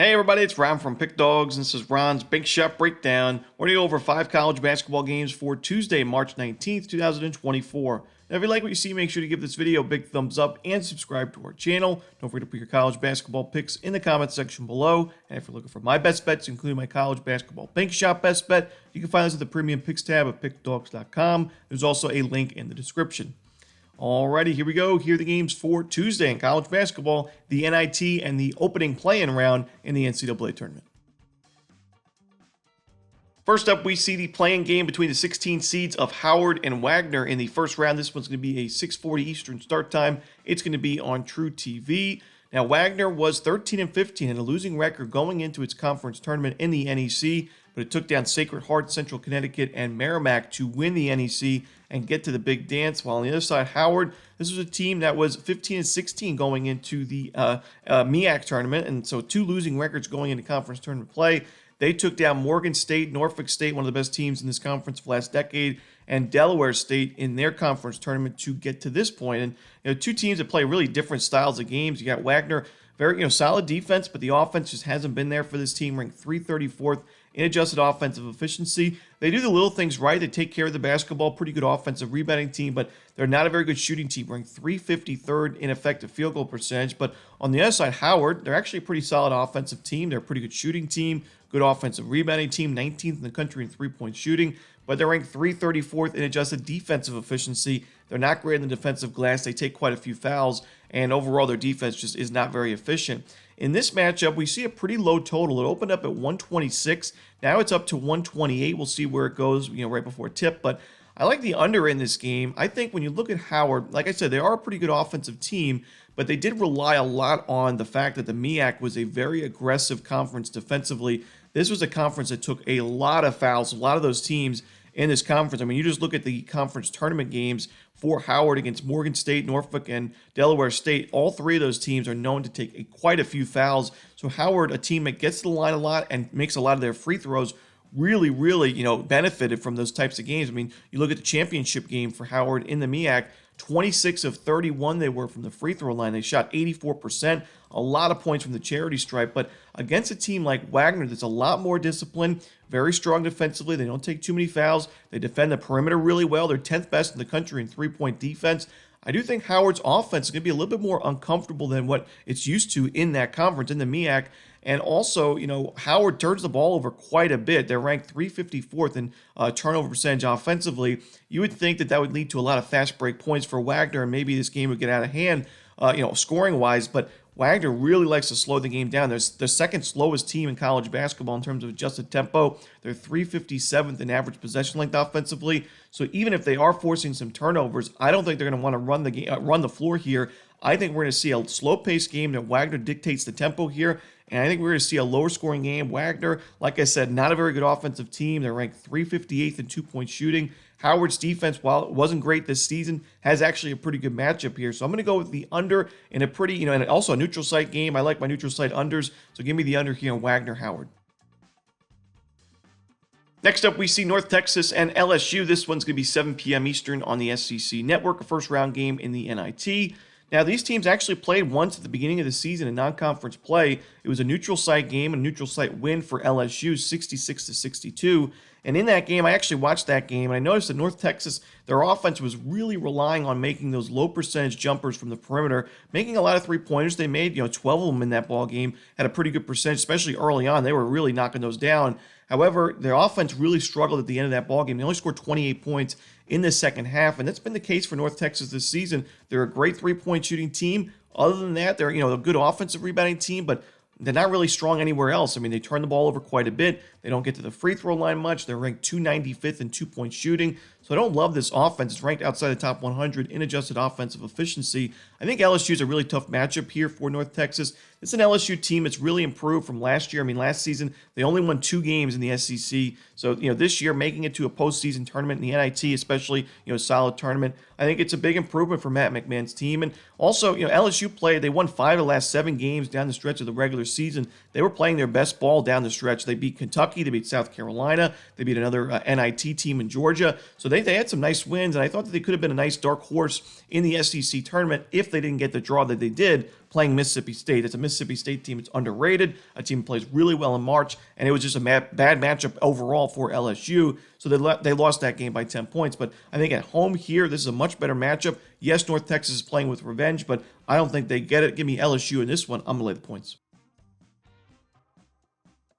Hey everybody, it's Ron from Pick Dawgz, and this is Ron's Big Shot Breakdown. We're going to go over 5 college basketball games for Tuesday, March 19th, 2024. Now, if you like what you see, make sure to give this video a big thumbs up and subscribe to our channel. Don't forget to put your college basketball picks in the comment section below. And if you're looking for my best bets, including my college basketball Big Shot best bet, you can find this at the Premium Picks tab at pickdawgz.com. There's also a link in the description. Alrighty, here we go. Here are the games for Tuesday in college basketball, the NIT, and the opening play-in round in the NCAA tournament. First up, we see the play-in game between the 16 seeds of Howard and Wagner in the first round. This one's going to be a 6:40 Eastern start time. It's going to be on True TV. Now, Wagner was 13-15 and a losing record going into its conference tournament in the NEC, but it took down Sacred Heart, Central Connecticut, and Merrimack to win the NEC and get to the big dance. While on the other side, Howard, this was a team that was 15-16 going into the MEAC tournament, and so 2 losing records going into conference tournament play. They took down Morgan State, Norfolk State, one of the best teams in this conference for the last decade, and Delaware State in their conference tournament to get to this point. And 2 teams that play really different styles of games. You got Wagner, very solid defense, but the offense just hasn't been there for this team, ranked 334th in adjusted offensive efficiency. They do the little things right. They take care of the basketball. Pretty good offensive rebounding team, but they're not a very good shooting team, ranked 353rd in effective field goal percentage. But on the other side, Howard, they're actually a pretty solid offensive team. They're a pretty good shooting team, good offensive rebounding team, 19th in the country in three-point shooting, but they're ranked 334th in adjusted defensive efficiency. They're not great in the defensive glass. They take quite a few fouls, and overall their defense just is not very efficient. In this matchup, we see a pretty low total. It opened up at 126. Now it's up to 128. We'll see where it goes, right before tip. But I like the under in this game. I think when you look at Howard, like I said, they are a pretty good offensive team, but they did rely a lot on the fact that the MEAC was a very aggressive conference defensively. This was a conference that took a lot of fouls. A lot of those teams in this conference, I mean, you just look at the conference tournament games for Howard against Morgan State, Norfolk, and Delaware State. All 3 of those teams are known to take quite a few fouls. So Howard, a team that gets to the line a lot and makes a lot of their free throws, really, benefited from those types of games. I mean, you look at the championship game for Howard in the MEAC, 26 of 31 they were from the free throw line. They shot 84%, a lot of points from the charity stripe. But against a team like Wagner that's a lot more disciplined, very strong defensively, they don't take too many fouls, they defend the perimeter really well, they're 10th best in the country in three-point defense. I do think Howard's offense is going to be a little bit more uncomfortable than what it's used to in that conference, in the MEAC. And also, Howard turns the ball over quite a bit. They're ranked 354th in turnover percentage offensively. You would think that that would lead to a lot of fast break points for Wagner, and maybe this game would get out of hand, scoring-wise. But Wagner really likes to slow the game down. They're the second slowest team in college basketball in terms of adjusted tempo. They're 357th in average possession length offensively. So even if they are forcing some turnovers, I don't think they're going to want to run the floor here. I think we're going to see a slow-paced game that Wagner dictates the tempo here. And I think we're going to see a lower-scoring game. Wagner, like I said, not a very good offensive team. They're ranked 358th in two-point shooting. Howard's defense, while it wasn't great this season, has actually a pretty good matchup here. So I'm going to go with the under in a pretty, and also a neutral site game. I like my neutral site unders. So give me the under here on Wagner-Howard. Next up, we see North Texas and LSU. This one's going to be 7 p.m. Eastern on the SEC Network, a first-round game in the NIT. Now, these teams actually played once at the beginning of the season in non-conference play. It was a neutral site game, a neutral site win for LSU, 66-62. And in that game, I actually watched that game, and I noticed that North Texas, their offense was really relying on making those low percentage jumpers from the perimeter, making a lot of three-pointers. They made, 12 of them in that ball game, had a pretty good percentage, especially early on. They were really knocking those down. However, their offense really struggled at the end of that ball game. They only scored 28 points in the second half, and that's been the case for North Texas this season. They're a great three-point shooting team. Other than that, they're a good offensive rebounding team, but they're not really strong anywhere else. I mean, they turn the ball over quite a bit. They don't get to the free throw line much. They're ranked 295th in two-point shooting. So I don't love this offense. It's ranked outside the top 100 in adjusted offensive efficiency. I think LSU is a really tough matchup here for North Texas. It's an LSU team that's really improved from last year. I mean, last season, they only won 2 games in the SEC. So, this year, making it to a postseason tournament in the NIT, especially, solid tournament, I think it's a big improvement for Matt McMahon's team. And also, LSU played, they won 5 of the last 7 games down the stretch of the regular season. they were playing their best ball down the stretch. They beat Kentucky, they beat South Carolina, they beat another NIT team in Georgia. So they had some nice wins, and I thought that they could have been a nice dark horse in the SEC tournament if they didn't get the draw that they did playing Mississippi State. It's a Mississippi State team. It's underrated. A team plays really well in March, and it was just a bad matchup overall for LSU. So they lost that game by 10 points. But I think at home here, this is a much better matchup. Yes, North Texas is playing with revenge, but I don't think they get it. Give me LSU in this one. I'm going to lay the points.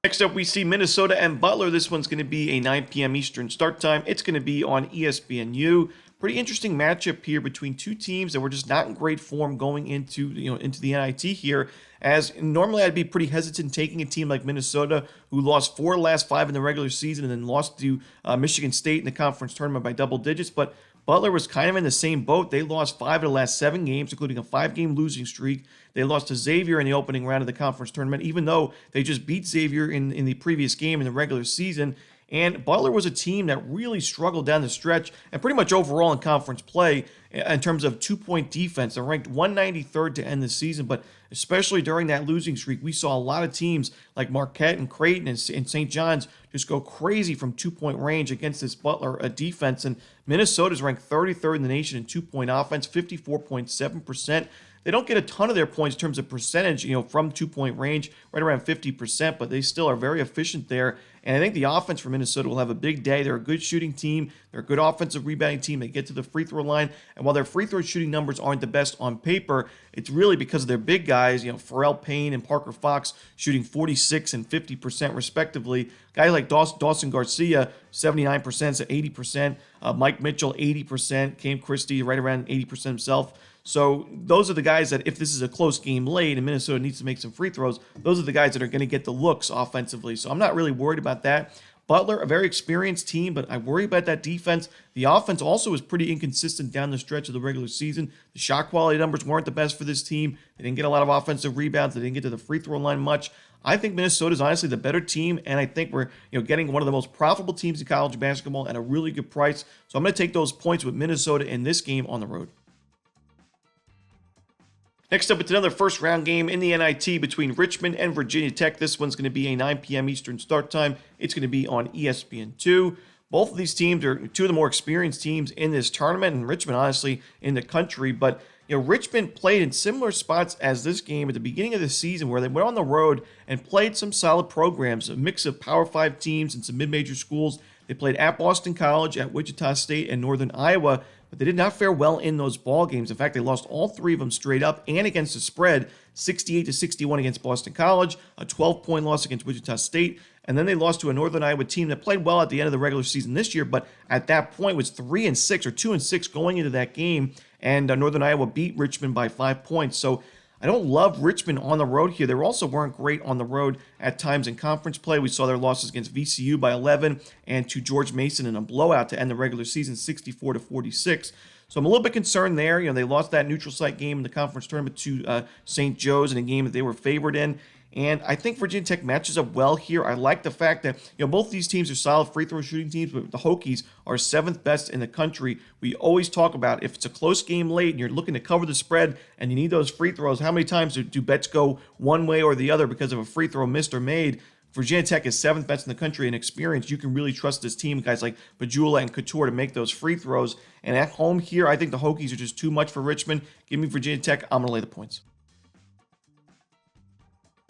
Next up, we see Minnesota and Butler. This one's going to be a 9 p.m. Eastern start time. It's going to be on ESPNU. Pretty interesting matchup here between two teams that were just not in great form going into the NIT here. As normally I'd be pretty hesitant taking a team like Minnesota, who lost 4 of the last 5 in the regular season and then lost to Michigan State in the conference tournament by double digits. But Butler was kind of in the same boat. They lost 5 of the last 7 games, including a 5-game losing streak. They lost to Xavier in the opening round of the conference tournament, even though they just beat Xavier in the previous game in the regular season. And Butler was a team that really struggled down the stretch and pretty much overall in conference play in terms of 2-point defense. They're ranked 193rd to end the season, but especially during that losing streak, we saw a lot of teams like Marquette and Creighton and St. John's just go crazy from 2-point range against this Butler defense. And Minnesota's ranked 33rd in the nation in 2-point offense, 54.7%. They don't get a ton of their points in terms of percentage, from 2-point range, right around 50%, but they still are very efficient there. And I think the offense for Minnesota will have a big day. They're a good shooting team. They're a good offensive rebounding team. They get to the free throw line. And while their free throw shooting numbers aren't the best on paper, it's really because of their big guys, Pharrell Payne and Parker Fox shooting 46 and 50% respectively. Guys like Dawson Garcia, 79% to 80%. Mike Mitchell, 80%. Cam Christie, right around 80% himself. So those are the guys that if this is a close game late and Minnesota needs to make some free throws, those are the guys that are going to get the looks offensively. So I'm not really worried about that. Butler, a very experienced team, but I worry about that defense. The offense also is pretty inconsistent down the stretch of the regular season. The shot quality numbers weren't the best for this team. They didn't get a lot of offensive rebounds. They didn't get to the free throw line much. I think Minnesota is honestly the better team, and I think we're getting one of the most profitable teams in college basketball at a really good price. So I'm going to take those points with Minnesota in this game on the road. Next up, it's another first-round game in the NIT between Richmond and Virginia Tech. This one's going to be a 9 p.m. Eastern start time. It's going to be on ESPN2. Both of these teams are two of the more experienced teams in this tournament, and Richmond, honestly, in the country. But Richmond played in similar spots as this game at the beginning of the season, where they went on the road and played some solid programs, a mix of Power 5 teams and some mid-major schools. They played at Boston College, at Wichita State, and Northern Iowa, but they did not fare well in those ball games. In fact, they lost all 3 of them straight up and against the spread, 68-61 against Boston College, a 12-point loss against Wichita State, and then they lost to a Northern Iowa team that played well at the end of the regular season this year, but at that point was 3-6 or 2-6 going into that game, and Northern Iowa beat Richmond by 5 points. So I don't love Richmond on the road here. They also weren't great on the road at times in conference play. We saw their losses against VCU by 11 and to George Mason in a blowout to end the regular season 64-46. So I'm a little bit concerned there. They lost that neutral site game in the conference tournament to St. Joe's in a game that they were favored in. And I think Virginia Tech matches up well here. I like the fact that both these teams are solid free throw shooting teams, but the Hokies are 7th best in the country. We always talk about if it's a close game late and you're looking to cover the spread and you need those free throws, how many times do bets go one way or the other because of a free throw missed or made? Virginia Tech is 7th best in the country in experience. You can really trust this team, guys like Bajula and Couture, to make those free throws. And at home here, I think the Hokies are just too much for Richmond. Give me Virginia Tech. I'm going to lay the points.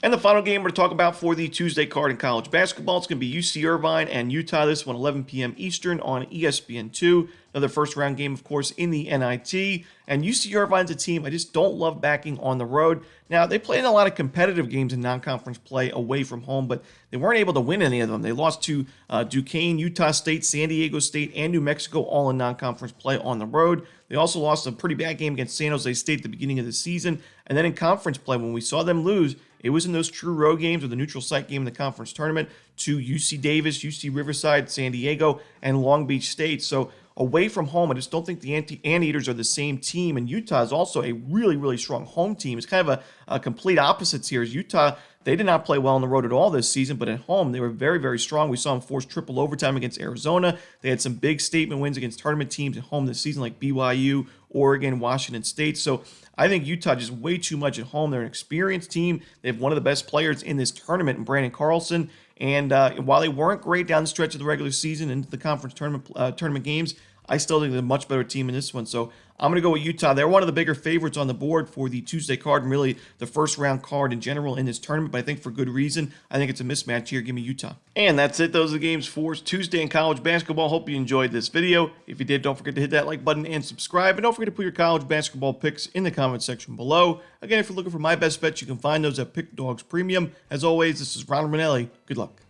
And the final game we're going to talk about for the Tuesday card in college basketball, it's going to be UC Irvine and Utah. This one, 11 p.m. Eastern on ESPN2. Another first-round game, of course, in the NIT. And UC Irvine's a team I just don't love backing on the road. Now, they played in a lot of competitive games in non-conference play away from home, but they weren't able to win any of them. They lost to Duquesne, Utah State, San Diego State, and New Mexico, all in non-conference play on the road. They also lost a pretty bad game against San Jose State at the beginning of the season. And then in conference play, when we saw them lose, it was in those true road games or the neutral site game in the conference tournament to UC Davis, UC Riverside, San Diego, and Long Beach State. So away from home, I just don't think the Anteaters are the same team. And Utah is also a really, really strong home team. It's kind of a complete opposites here. As Utah They did not play well on the road at all this season, but at home, they were very, very strong. We saw them force triple overtime against Arizona. They had some big statement wins against tournament teams at home this season, like BYU, Oregon, Washington State. So I think Utah just way too much at home. They're an experienced team. They have one of the best players in this tournament in Brandon Carlson. And while they weren't great down the stretch of the regular season into the conference tournament games, I still think they're a much better team in this one. So I'm going to go with Utah. They're one of the bigger favorites on the board for the Tuesday card and really the first round card in general in this tournament, but I think for good reason. I think it's a mismatch here. Give me Utah. And that's it. Those are the games for Tuesday in college basketball. Hope you enjoyed this video. If you did, don't forget to hit that like button and subscribe. And don't forget to put your college basketball picks in the comment section below. Again, if you're looking for my best bets, you can find those at Pick Dawgz Premium. As always, this is Ron Romanelli. Good luck.